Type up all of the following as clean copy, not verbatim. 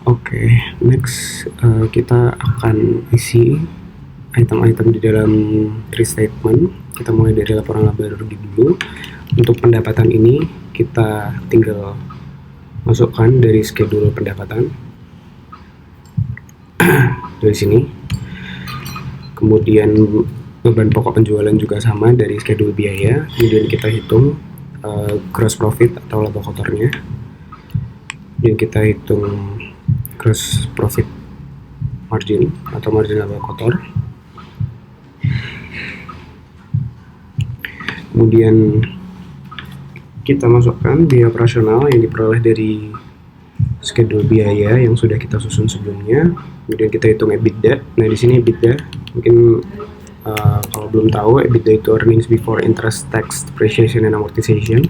Oke, next kita akan isi item-item di dalam tree statement. Kita mulai dari laporan laba rugi dulu. Untuk pendapatan ini kita tinggal masukkan dari schedule pendapatan dari sini. Kemudian beban pokok penjualan juga sama dari schedule biaya. Kemudian kita hitung gross profit atau laba kotornya. Kemudian kita hitung gross profit margin atau margin laba kotor. Kemudian kita masukkan biaya operasional yang diperoleh dari schedule biaya yang sudah kita susun sebelumnya. Kemudian kita hitung EBITDA. Nah, di sini EBITDA mungkin kalau belum tahu, EBITDA itu earnings before interest, tax, depreciation, and amortization.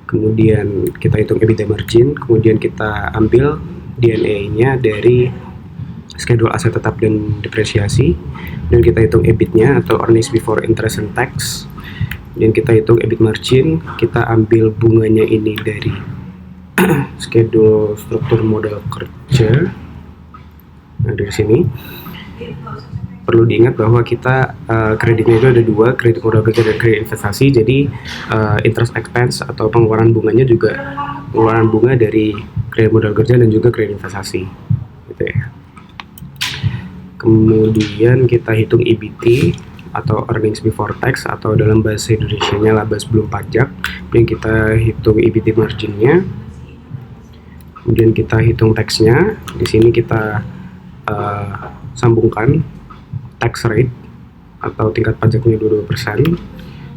Kemudian kita hitung EBITDA margin, kemudian kita ambil D&A-nya dari schedule aset tetap dan depresiasi, dan kita hitung EBIT-nya atau earnings before interest and tax, dan kita hitung EBIT margin. Kita ambil bunganya ini dari schedule struktur modal kerja. Nah, dari sini perlu diingat bahwa kita kreditnya itu ada dua, kredit modal kerja dan kredit investasi. Jadi interest expense atau pengeluaran bunganya juga pengeluaran bunga dari kredit modal kerja dan juga kredit investasi, gitu ya. Kemudian kita hitung EBT atau earnings before tax, atau dalam bahasa Indonesianya laba sebelum pajak. Kemudian kita hitung EBT marginnya. Kemudian kita hitung taxnya. Di sini kita sambungkan tax rate atau tingkat pajaknya 22%.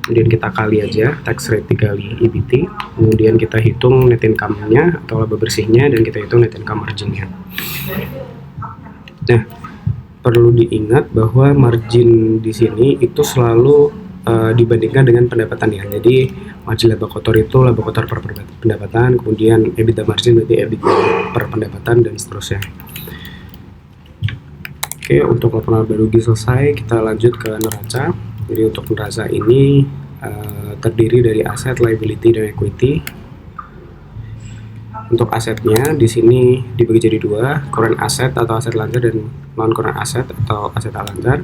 Kemudian kita kali aja tax rate dikali EBT. Kemudian kita hitung net income-nya atau laba bersihnya, dan kita hitung net income margin-nya. Nah, perlu diingat bahwa margin di sini itu selalu dibandingkan dengan pendapatannya. Jadi margin laba kotor itu laba kotor per pendapatan, kemudian EBITDA margin berarti EBITDA per pendapatan, dan seterusnya. Oke, untuk laporan laba rugi selesai, kita lanjut ke neraca. Jadi untuk neraca ini terdiri dari aset, liability, dan equity. Untuk asetnya di sini dibagi jadi dua, current asset atau aset lancar dan non current asset atau aset lancar.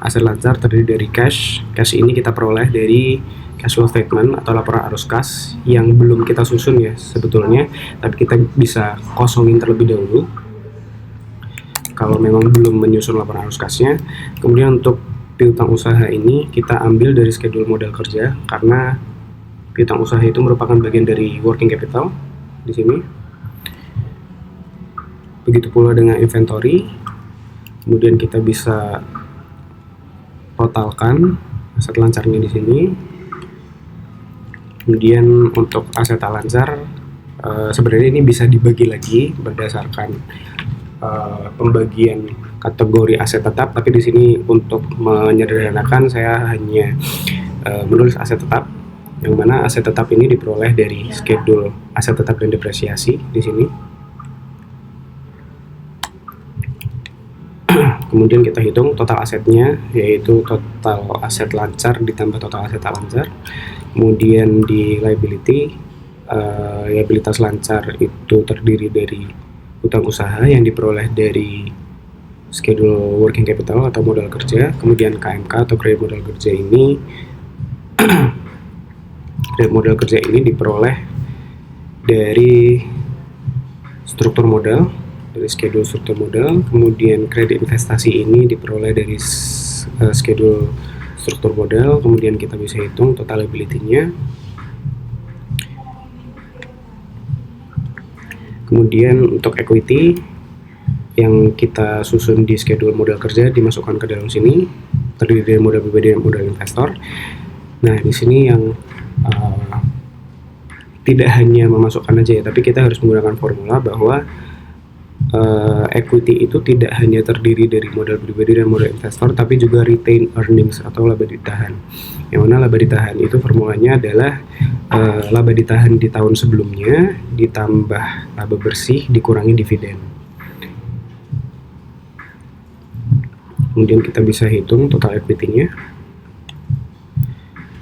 Aset lancar terdiri dari cash. Cash ini kita peroleh dari cash flow statement atau laporan arus kas yang belum kita susun ya sebetulnya, tapi kita bisa kosongin terlebih dahulu kalau memang belum menyusun laporan arus kasnya. Kemudian untuk piutang usaha ini kita ambil dari schedule modal kerja, karena piutang usaha itu merupakan bagian dari working capital di sini. Begitu pula dengan inventory. Kemudian kita bisa totalkan aset lancarnya di sini. Kemudian untuk aset lancar sebenarnya ini bisa dibagi lagi berdasarkan pembagian kategori aset tetap, tapi di sini untuk menyederhanakan saya hanya menulis aset tetap, yang mana aset tetap ini diperoleh dari schedule aset tetap dan depresiasi di sini. Kemudian kita hitung total asetnya, yaitu total aset lancar ditambah total aset tak lancar. Kemudian di liability, liabilitas lancar itu terdiri dari utang usaha yang diperoleh dari schedule working capital atau modal kerja. Kemudian KMK atau kredit modal kerja ini kredit modal kerja ini diperoleh dari struktur modal, dari schedule struktur modal. Kemudian kredit investasi ini diperoleh dari schedule struktur modal. Kemudian kita bisa hitung total liability-nya. Kemudian untuk equity yang kita susun di schedule modal kerja dimasukkan ke dalam sini, terdiri dari modal pribadi dan modal investor. Nah, di sini yang tidak hanya memasukkan aja ya, tapi kita harus menggunakan formula bahwa equity itu tidak hanya terdiri dari modal pribadi dan modal investor, tapi juga retained earnings atau laba ditahan. Yang mana laba ditahan itu formulanya adalah laba ditahan di tahun sebelumnya ditambah laba bersih dikurangi dividen. Kemudian kita bisa hitung total equity-nya.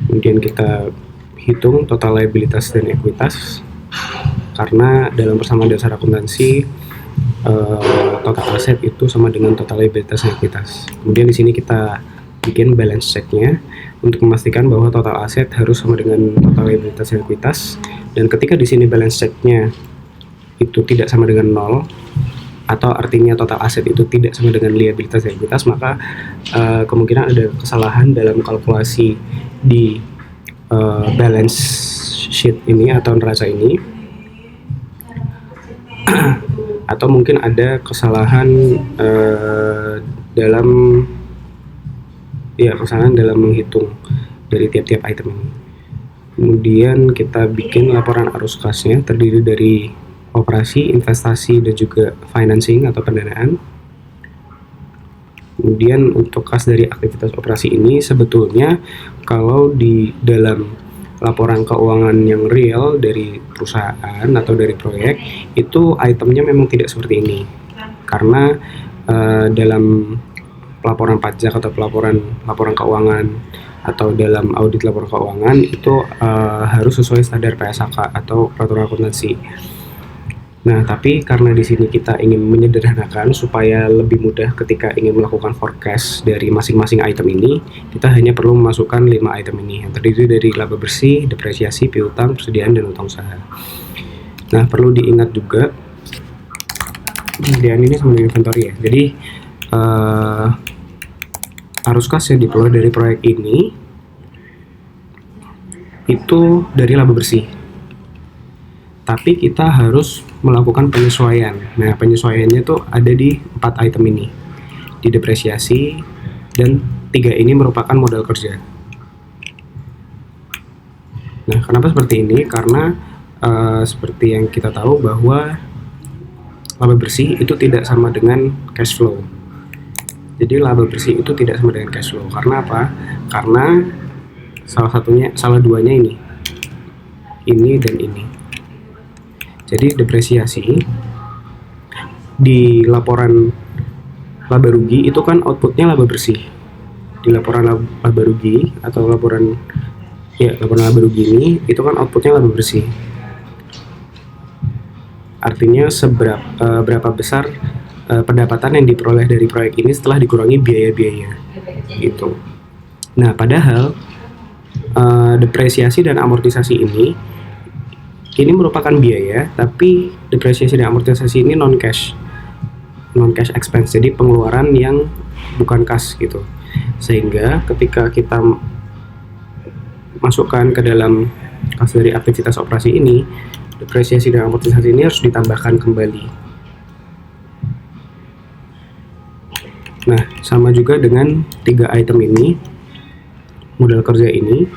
Kemudian kita hitung total liabilitas dan ekuitas. karena dalam persamaan dasar akuntansi total aset itu sama dengan total liabilitas dan ekuitas. Kemudian di sini kita bikin balance check-nya untuk memastikan bahwa total aset harus sama dengan total liabilitas dan ekuitas. Dan ketika di sini balance check-nya itu tidak sama dengan 0, atau artinya total aset itu tidak sama dengan liabilitas dan ekuitas, maka kemungkinan ada kesalahan dalam kalkulasi di balance sheet ini atau neraca ini, atau mungkin ada kesalahan kesalahan dalam menghitung dari tiap-tiap item ini. Kemudian kita bikin laporan arus kasnya terdiri dari operasi, investasi, dan juga financing atau pendanaan. Kemudian untuk kas dari aktivitas operasi ini sebetulnya kalau di dalam laporan keuangan yang real dari perusahaan atau dari proyek itu itemnya memang tidak seperti ini, karena dalam pelaporan pajak atau laporan keuangan atau dalam audit laporan keuangan itu harus sesuai standar PSAK atau peraturan akuntansi. Nah, tapi karena di sini kita ingin menyederhanakan supaya lebih mudah ketika ingin melakukan forecast dari masing-masing item ini, kita hanya perlu memasukkan 5 item ini yang terdiri dari laba bersih, depresiasi, piutang, persediaan, dan utang usaha. Nah, perlu diingat juga persediaan ini sama dengan inventory ya. Jadi arus kas yang diperoleh dari proyek ini itu dari laba bersih. Tapi kita harus melakukan penyesuaian. Nah, penyesuaiannya tuh ada di 4 item ini, di depresiasi, dan 3 ini merupakan modal kerja. Nah, kenapa seperti ini? Karena seperti yang kita tahu bahwa laba bersih itu tidak sama dengan cash flow. Jadi laba bersih itu tidak sama dengan cash flow. Karena apa? Karena salah duanya ini dan ini. Jadi depresiasi di laporan laba rugi itu kan outputnya laba bersih. Di laporan laba rugi atau laporan laba rugi ini itu kan outputnya laba bersih. Artinya berapa besar pendapatan yang diperoleh dari proyek ini setelah dikurangi biaya-biaya gitu. Nah, padahal depresiasi dan amortisasi ini merupakan biaya, tapi depresiasi dan amortisasi ini non cash expense, jadi pengeluaran yang bukan kas gitu. Sehingga ketika kita masukkan ke dalam kas dari aktivitas operasi ini, depresiasi dan amortisasi ini harus ditambahkan kembali. Nah, sama juga dengan 3 item ini, modal kerja ini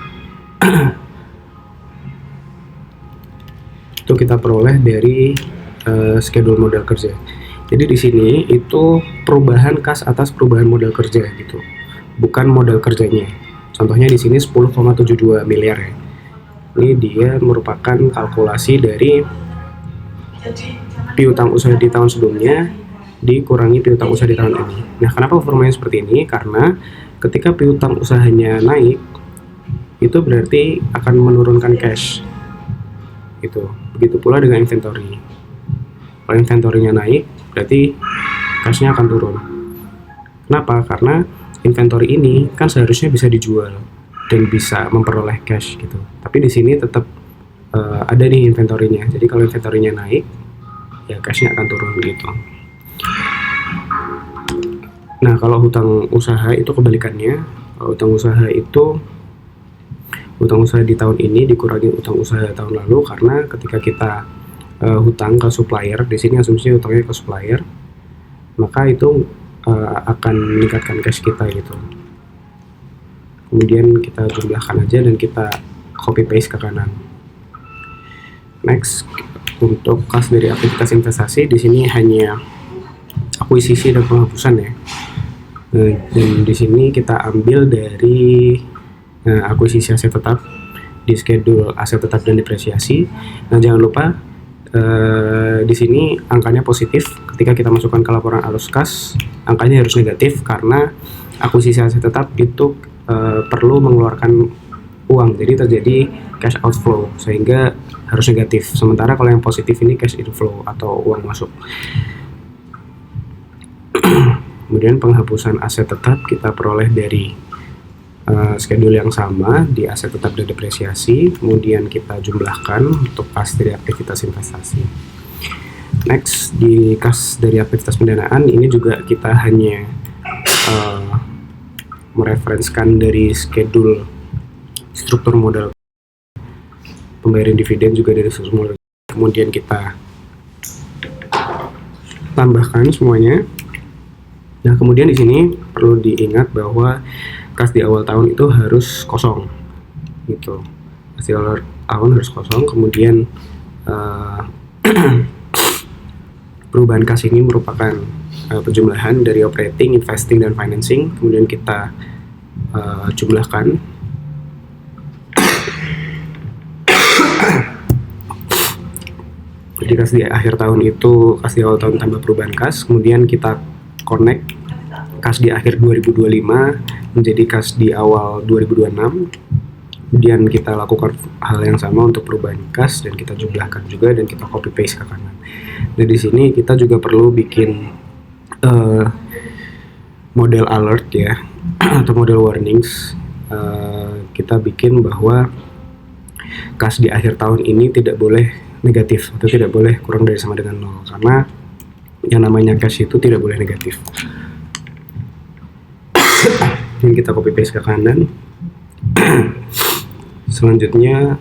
itu kita peroleh dari schedule modal kerja. Jadi di sini itu perubahan kas atas perubahan modal kerja gitu, bukan modal kerjanya. Contohnya di sini 10,72 miliar ya. Ini dia merupakan kalkulasi dari piutang usaha di tahun sebelumnya dikurangi piutang usaha di tahun ini. Nah, kenapa formulanya seperti ini? Karena ketika piutang usahanya naik, itu berarti akan menurunkan cash. Gitu. Begitu pula dengan inventory. Kalau inventory-nya naik, berarti cash-nya akan turun. Kenapa? Karena inventory ini kan seharusnya bisa dijual dan bisa memperoleh cash gitu. Tapi di sini tetap ada nih inventory-nya. Jadi kalau inventory-nya naik, ya cash-nya akan turun gitu. Nah, kalau hutang usaha itu kebalikannya. Kalau hutang usaha di tahun ini dikurangi utang usaha tahun lalu, karena ketika kita hutang ke supplier, di sini asumsinya hutangnya ke supplier, maka itu akan meningkatkan cash kita gitu. Kemudian kita jumlahkan aja dan kita copy paste ke kanan. Next, untuk kas dari aktivitas investasi, di sini hanya akuisisi dan penghapusan ya. Dan di sini kita ambil dari akuisisi aset tetap di schedule aset tetap dan depresiasi. Nah, jangan lupa di sini angkanya positif. Ketika kita masukkan ke laporan arus kas, angkanya harus negatif karena akuisisi aset tetap itu perlu mengeluarkan uang, jadi terjadi cash outflow, sehingga harus negatif. Sementara kalau yang positif ini cash inflow atau uang masuk. Kemudian penghapusan aset tetap kita peroleh dari schedule yang sama di aset tetap dan depresiasi, kemudian kita jumlahkan untuk kas dari aktivitas investasi. Next, di kas dari aktivitas pendanaan ini juga kita hanya mereferenskan dari schedule struktur modal pembayaran dividen juga dari struktur modal, kemudian kita tambahkan semuanya. Nah, kemudian di sini perlu diingat bahwa kas di awal tahun itu harus kosong, gitu. Kas di awal tahun harus kosong. Kemudian perubahan kas ini merupakan penjumlahan dari operating, investing, dan financing. Kemudian kita jumlahkan. Jadi kas di akhir tahun itu kas di awal tahun tambah perubahan kas. Kemudian kita connect kas di akhir 2025 menjadi kas di awal 2026. Kemudian kita lakukan hal yang sama untuk perubahan kas dan kita jumlahkan juga dan kita copy paste ke kanan. Dan di sini kita juga perlu bikin model alert ya atau model warnings. Kita bikin bahwa kas di akhir tahun ini tidak boleh negatif atau tidak boleh kurang dari sama dengan 0, karena yang namanya cash itu tidak boleh negatif. Dan kita copy paste ke kanan. Selanjutnya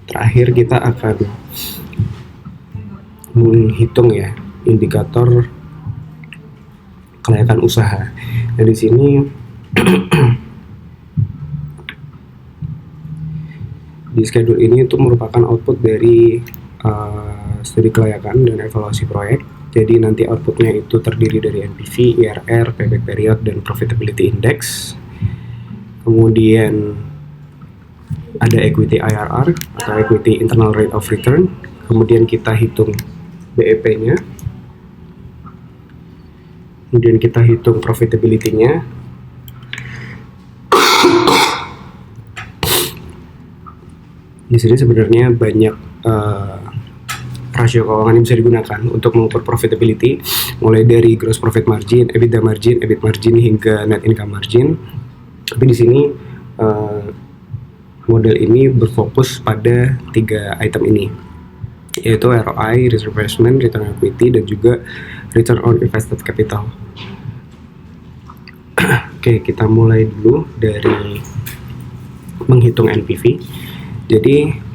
terakhir kita akan menghitung ya indikator kelayakan usaha. Nah, di sini di schedule ini itu merupakan output dari studi kelayakan dan evaluasi proyek. Jadi nanti outputnya itu terdiri dari NPV, IRR, payback period, dan profitability index. Kemudian ada equity IRR atau equity internal rate of return. Kemudian kita hitung BEP-nya. Kemudian kita hitung profitability-nya. Di sini sebenarnya banyak rasio keuangan yang bisa digunakan untuk mengukur profitability, mulai dari gross profit margin, EBITDA margin, EBIT margin, hingga net income margin. Tapi di sini model ini berfokus pada 3 item ini, yaitu ROI, return on investment, return on equity, dan juga return on invested capital. Oke, kita mulai dulu dari menghitung NPV. Jadi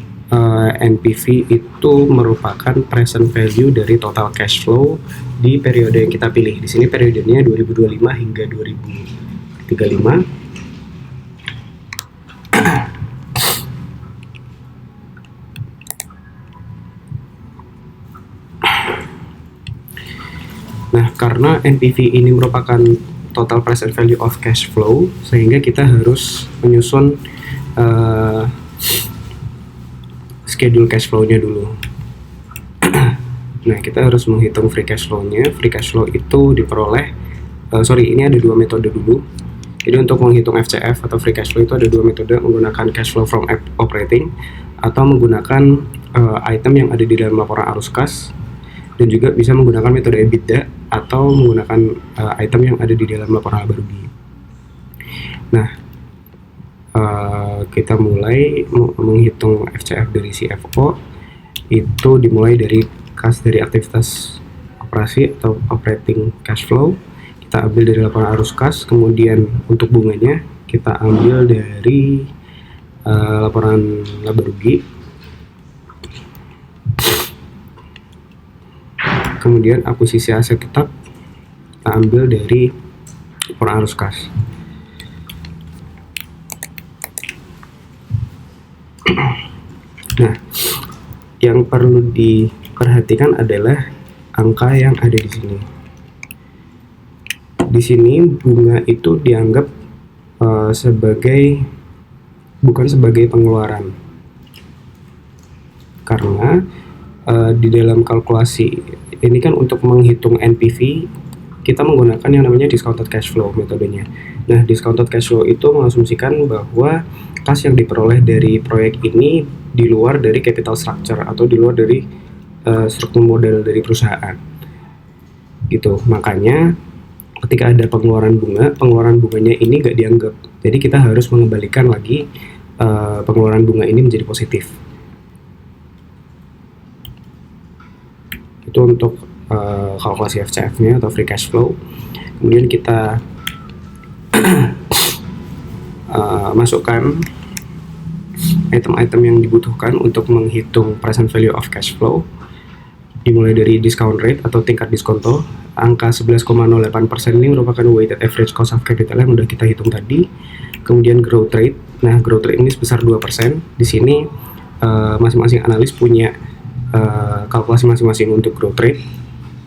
NPV itu merupakan present value dari total cash flow di periode yang kita pilih. Di sini periodenya 2025 hingga 2035. Nah, karena NPV ini merupakan total present value of cash flow, sehingga kita harus menyusun schedule cash flow-nya dulu. Nah, kita harus menghitung free cash flow-nya. Free cash flow itu diperoleh, ini ada 2 metode dulu. Jadi untuk menghitung FCF atau free cash flow itu ada 2 metode, menggunakan cash flow from operating atau menggunakan item yang ada di dalam laporan arus kas, dan juga bisa menggunakan metode EBITDA atau menggunakan item yang ada di dalam laporan laba rugi. Nah, kita mulai menghitung FCF dari CFO. Itu dimulai dari kas dari aktivitas operasi atau operating cash flow. Kita ambil dari laporan arus kas, kemudian untuk bunganya kita ambil dari laporan laba rugi. Kemudian akuisisi aset tetap kita ambil dari laporan arus kas. Nah, yang perlu diperhatikan adalah angka yang ada di sini. Di sini bunga itu dianggap bukan sebagai pengeluaran, karena di dalam kalkulasi ini kan untuk menghitung NPV kita menggunakan yang namanya discounted cash flow metodenya. Nah, discounted cash flow itu mengasumsikan bahwa kas yang diperoleh dari proyek ini di luar dari capital structure atau di luar dari struktur modal dari perusahaan gitu. Makanya ketika ada pengeluaran bunganya ini nggak dianggap, jadi kita harus mengembalikan lagi pengeluaran bunga ini menjadi positif. Itu untuk kalkulasi FCF-nya atau free cash flow. Kemudian kita masukkan item-item yang dibutuhkan untuk menghitung present value of cash flow, dimulai dari discount rate atau tingkat diskonto. Angka 11,08% ini merupakan weighted average cost of capital yang udah kita hitung tadi. Kemudian growth rate. Nah, growth rate ini sebesar 2%. Di sini masing-masing analis punya kalkulasi masing-masing untuk growth rate.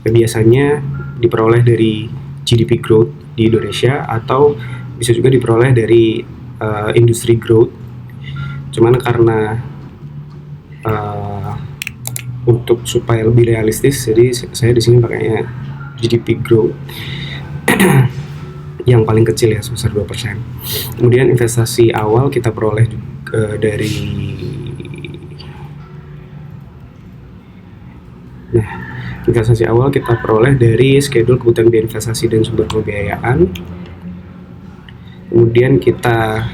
Biasanya diperoleh dari GDP growth di Indonesia atau bisa juga diperoleh dari industri growth. Cuman karena untuk supaya lebih realistis, jadi saya di sini pakainya GDP growth yang paling kecil ya, sebesar 2%. Kemudian investasi awal kita peroleh dari investasi awal kita peroleh dari schedule kebutuhan biaya investasi dan sumber pembiayaan. Kemudian kita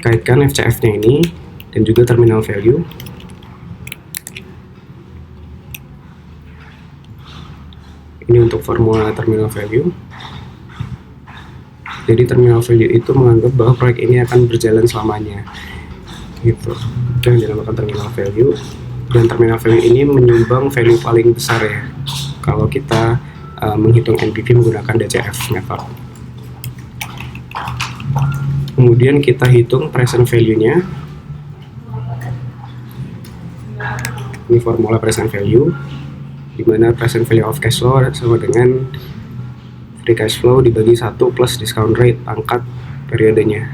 kaitkan FCF-nya ini dan juga terminal value. Ini untuk formula terminal value. Jadi terminal value itu menganggap bahwa proyek ini akan berjalan selamanya, gitu. Itu yang dinamakan terminal value. Dan terminal value ini menyumbang value paling besar ya kalau kita menghitung NPV menggunakan DCF method. Kemudian kita hitung present value-nya. Ini formula present value, di mana present value of cash flow sama dengan free cash flow dibagi 1 plus discount rate pangkat periodenya.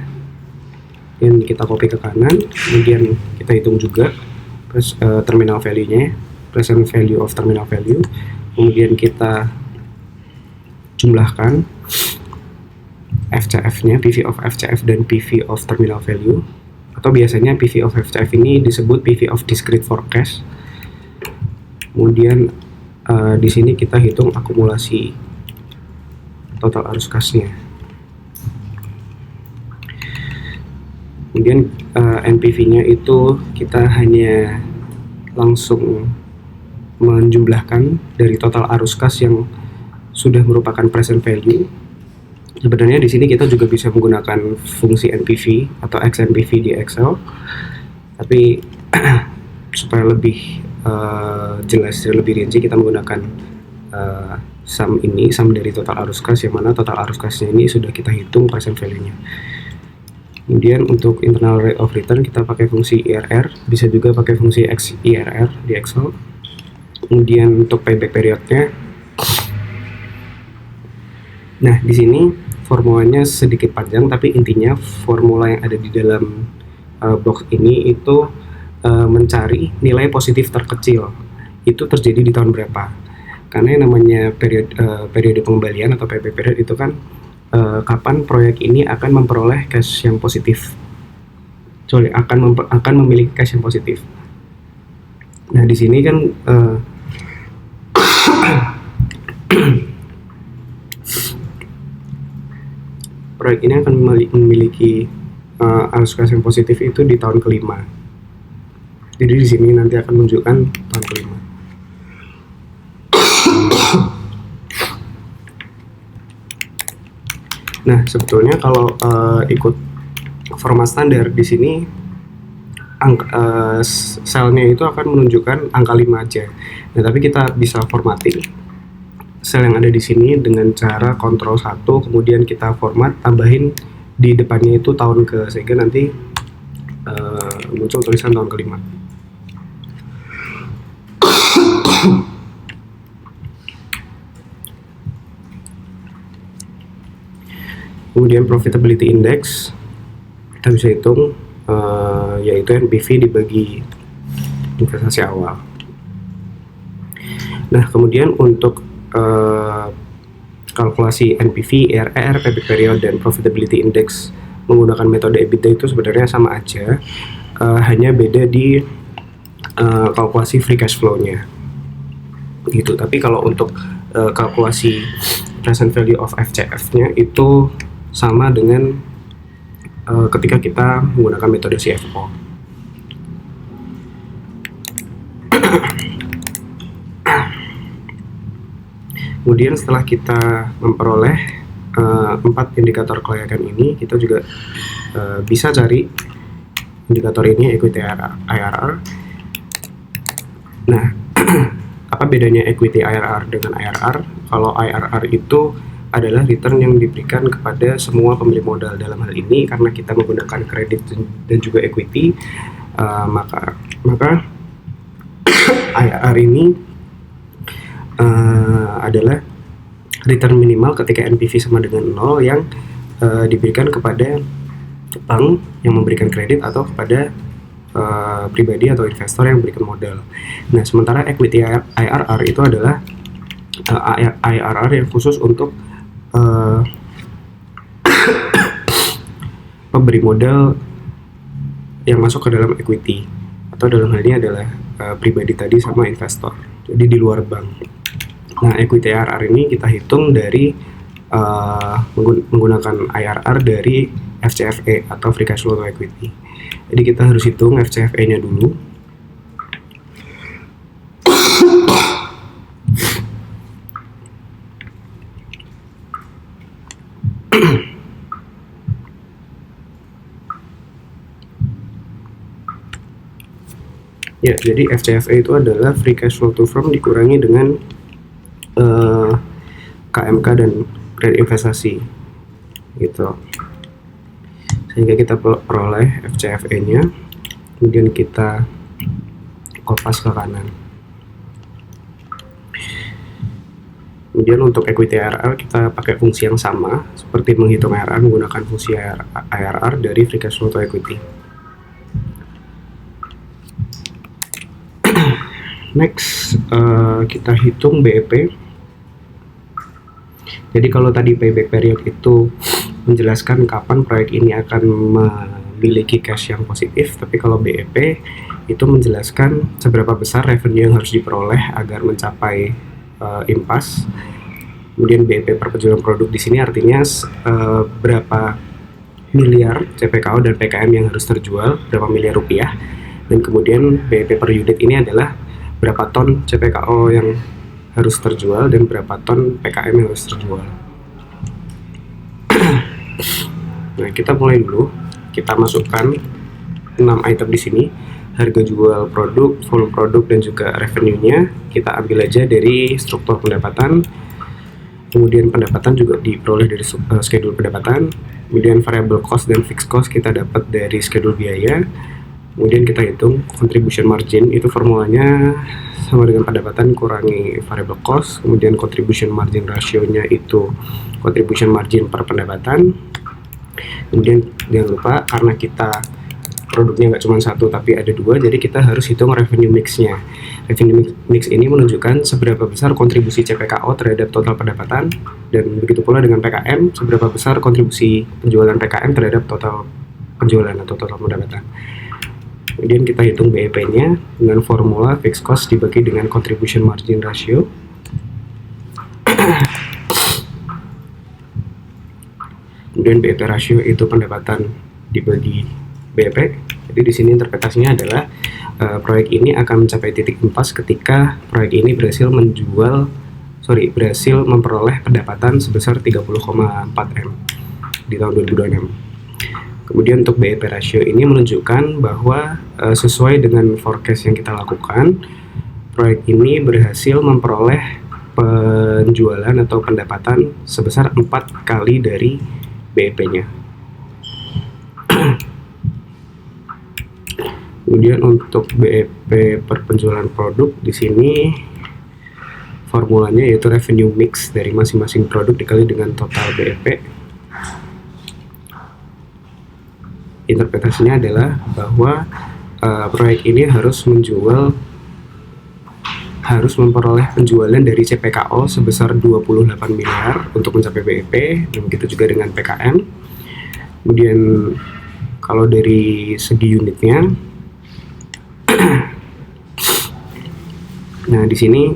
Ini kita copy ke kanan, kemudian kita hitung juga terminal value-nya, present value of terminal value. Kemudian kita jumlahkan FCF-nya, PV of FCF dan PV of terminal value, atau biasanya PV of FCF ini disebut PV of discrete forecast. Kemudian di sini kita hitung akumulasi total arus kasnya. Kemudian NPV-nya itu kita hanya langsung menjumlahkan dari total arus kas yang sudah merupakan present value. Sebenarnya di sini kita juga bisa menggunakan fungsi NPV atau XNPV di Excel, tapi supaya lebih jelas dan lebih rinci kita menggunakan sum dari total arus kas, yang mana total arus kasnya ini sudah kita hitung present value-nya. Kemudian untuk internal rate of return kita pakai fungsi IRR, bisa juga pakai fungsi XIRR di Excel. Kemudian untuk payback periodnya, nah di sini formulanya sedikit panjang, tapi intinya formula yang ada di dalam box ini itu mencari nilai positif terkecil itu terjadi di tahun berapa. Karena yang namanya periode pengembalian atau payback period itu kan kapan proyek ini akan memperoleh cash yang positif, akan memiliki cash yang positif. Nah di sini kan proyek ini akan memiliki arus kas yang positif itu di tahun kelima. Jadi di sini nanti akan menunjukkan tahun kelima. Nah sebetulnya kalau ikut format standar di sini selnya itu akan menunjukkan angka 5 aja. Nah tapi kita bisa formatting sel yang ada di sini dengan cara Ctrl 1, kemudian kita format, tambahin di depannya itu tahun ke, sehingga nanti muncul tulisan tahun kelima. Kemudian profitability index kita bisa hitung, yaitu NPV dibagi investasi awal. Nah, kemudian untuk kalkulasi NPV, ERR, payback period, dan profitability index menggunakan metode EBITDA itu sebenarnya sama aja, hanya beda di kalkulasi free cash flow-nya gitu. Tapi kalau untuk kalkulasi present value of FCF-nya itu sama dengan ketika kita menggunakan metode CFO. Kemudian setelah kita memperoleh 4 indikator kelayakan ini, kita juga bisa cari indikator ini, equity IRR. Nah, apa bedanya equity IRR dengan IRR? Kalau IRR itu adalah return yang diberikan kepada semua pemilik modal. Dalam hal ini karena kita menggunakan kredit dan juga equity, maka IRR ini adalah return minimal ketika NPV sama dengan 0 yang diberikan kepada bank yang memberikan kredit atau kepada pribadi atau investor yang memberikan modal. Nah, sementara equity IRR itu adalah IRR yang khusus untuk pemberi modal yang masuk ke dalam equity, atau dalam hal ini adalah pribadi tadi sama investor, jadi di luar bank. Nah, equity IRR ini kita hitung dari menggunakan IRR dari FCFE atau free cash flow to equity. Jadi kita harus hitung FCFE-nya dulu. Ya, jadi FCFE itu adalah free cash flow to firm dikurangi dengan KMK dan kredit investasi gitu, sehingga kita peroleh FCFE-nya, kemudian kita kopas ke kanan. Kemudian untuk equity IRR kita pakai fungsi yang sama seperti menghitung IRR menggunakan fungsi IRR dari free cash flow to equity. Next, kita hitung BEP. Jadi kalau tadi payback period itu menjelaskan kapan proyek ini akan memiliki cash yang positif, tapi kalau BEP itu menjelaskan seberapa besar revenue yang harus diperoleh agar mencapai impasse. Kemudian BEP per penjualan produk di sini artinya berapa miliar CPKO dan PKM yang harus terjual, berapa miliar rupiah. Dan kemudian BEP per unit ini adalah berapa ton CPKO yang harus terjual dan berapa ton PKM yang harus terjual. Nah, kita mulai dulu. Kita masukkan 6 item di sini. Harga jual produk, volume produk, dan juga revenue-nya. Kita ambil aja dari struktur pendapatan. Kemudian pendapatan juga diperoleh dari schedule pendapatan. Kemudian variable cost dan fixed cost kita dapat dari schedule biaya. Kemudian kita hitung contribution margin, itu formulanya sama dengan pendapatan kurangi variable cost. Kemudian contribution margin ratio-nya itu contribution margin per pendapatan. Kemudian jangan lupa, karena kita produknya nggak cuma satu tapi ada dua, jadi kita harus hitung revenue mix-nya. Revenue mix ini menunjukkan seberapa besar kontribusi CPKO terhadap total pendapatan, dan begitu pula dengan PKM, seberapa besar kontribusi penjualan PKM terhadap total penjualan atau total pendapatan. Kemudian kita hitung BEP-nya dengan formula fixed cost dibagi dengan contribution margin ratio. Kemudian BEP ratio itu pendapatan dibagi BEP. Jadi di sini interpretasinya adalah proyek ini akan mencapai titik impasse ketika proyek ini berhasil memperoleh pendapatan sebesar 30,4 M di tahun 2026. Kemudian untuk BEP ratio ini menunjukkan bahwa sesuai dengan forecast yang kita lakukan, proyek ini berhasil memperoleh penjualan atau pendapatan sebesar 4 kali dari BEP-nya. Kemudian untuk BEP per penjualan produk di sini formulanya yaitu revenue mix dari masing-masing produk dikali dengan total BEP. Interpretasinya adalah bahwa proyek ini harus menjual harus memperoleh penjualan dari CPKO sebesar 28 miliar untuk mencapai BEP, dan begitu juga dengan PKM. Kemudian kalau dari segi unitnya, nah di sini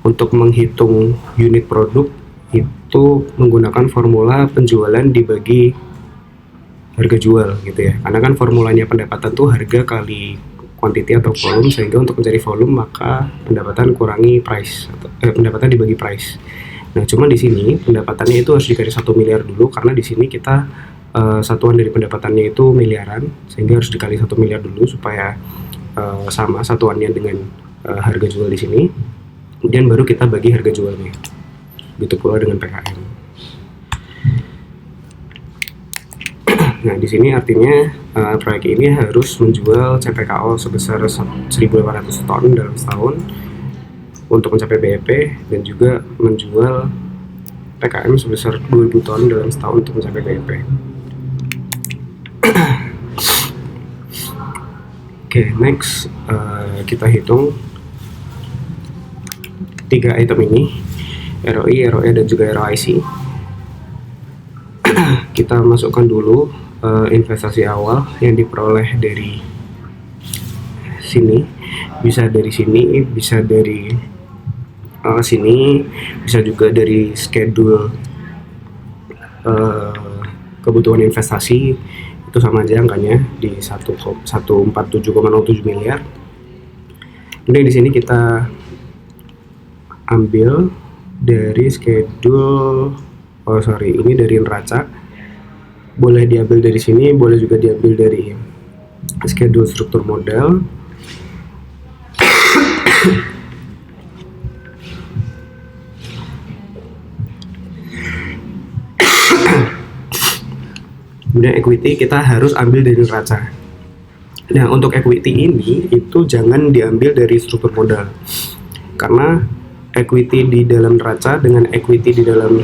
untuk menghitung unit produk itu menggunakan formula penjualan dibagi harga jual gitu ya, karena kan formulanya pendapatan tuh harga kali quantity atau volume, sehingga untuk mencari volume maka pendapatan kurangi price atau pendapatan dibagi price. Nah, cuma di sini pendapatannya itu harus dikali 1 miliar dulu, karena di sini kita satuan dari pendapatannya itu miliaran, sehingga harus dikali 1 miliar dulu supaya sama satuannya dengan harga jual di sini. Kemudian baru kita bagi harga jualnya. Begitu pula dengan PKM. Nah, di sini artinya proyek ini harus menjual CPKO sebesar 1.800 ton dalam setahun untuk mencapai BEP, dan juga menjual PKM sebesar 2.000 ton dalam setahun untuk mencapai BEP. Oke, next kita hitung 3 item ini, ROI, ROE, dan juga ROIC. Kita masukkan dulu investasi awal yang diperoleh dari sini, bisa dari sini, bisa dari sini, bisa juga dari schedule kebutuhan investasi, itu sama aja angkanya di 147,07 miliar. Kemudian di sini kita ambil dari schedule, ini dari neraca. Boleh diambil dari sini, boleh juga diambil dari schedule struktur modal. Kemudian equity kita harus ambil dari neraca. Nah, untuk equity ini itu jangan diambil dari struktur modal, karena equity di dalam neraca dengan equity di dalam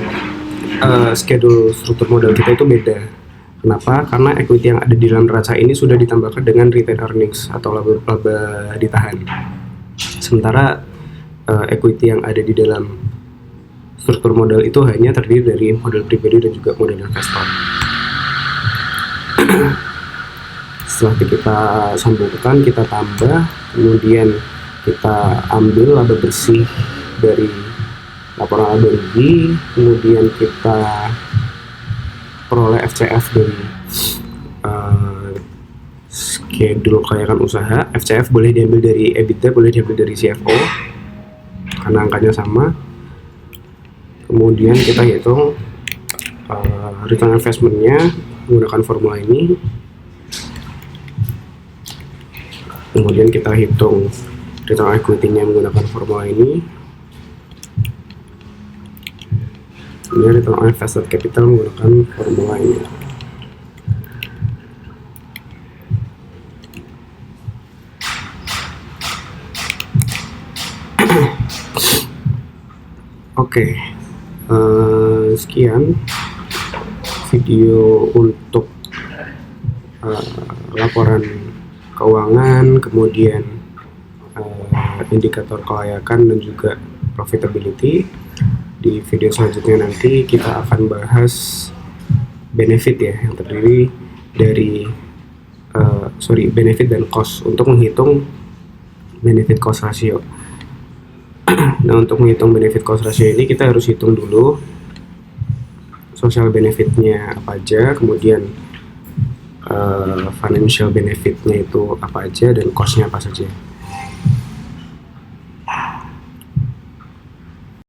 schedule struktur modal kita itu beda. Kenapa? Karena equity yang ada di dalam neraca ini sudah ditambahkan dengan retained earnings atau laba ditahan. Sementara equity yang ada di dalam struktur modal itu hanya terdiri dari modal pribadi dan juga modal investor. Setelah kita sambungkan, kita tambah, kemudian kita ambil laba bersih dari laporan laba rugi, kemudian kita peroleh FCF dari schedule kelayakan usaha. FCF boleh diambil dari EBITDA, boleh diambil dari CFO karena angkanya sama. Kemudian kita hitung return investment-nya menggunakan formula ini. Kemudian kita hitung return equity-nya menggunakan formula ini. Kemudian return on invested capital menggunakan formula ini. Oke, sekian video untuk laporan keuangan, kemudian indikator kelayakan, dan juga profitability. Di video selanjutnya nanti kita akan bahas benefit ya, yang terdiri dari benefit dan cost untuk menghitung benefit cost ratio. Nah, untuk menghitung benefit cost ratio ini kita harus hitung dulu social benefitnya apa aja, kemudian financial benefitnya itu apa aja, dan costnya apa saja.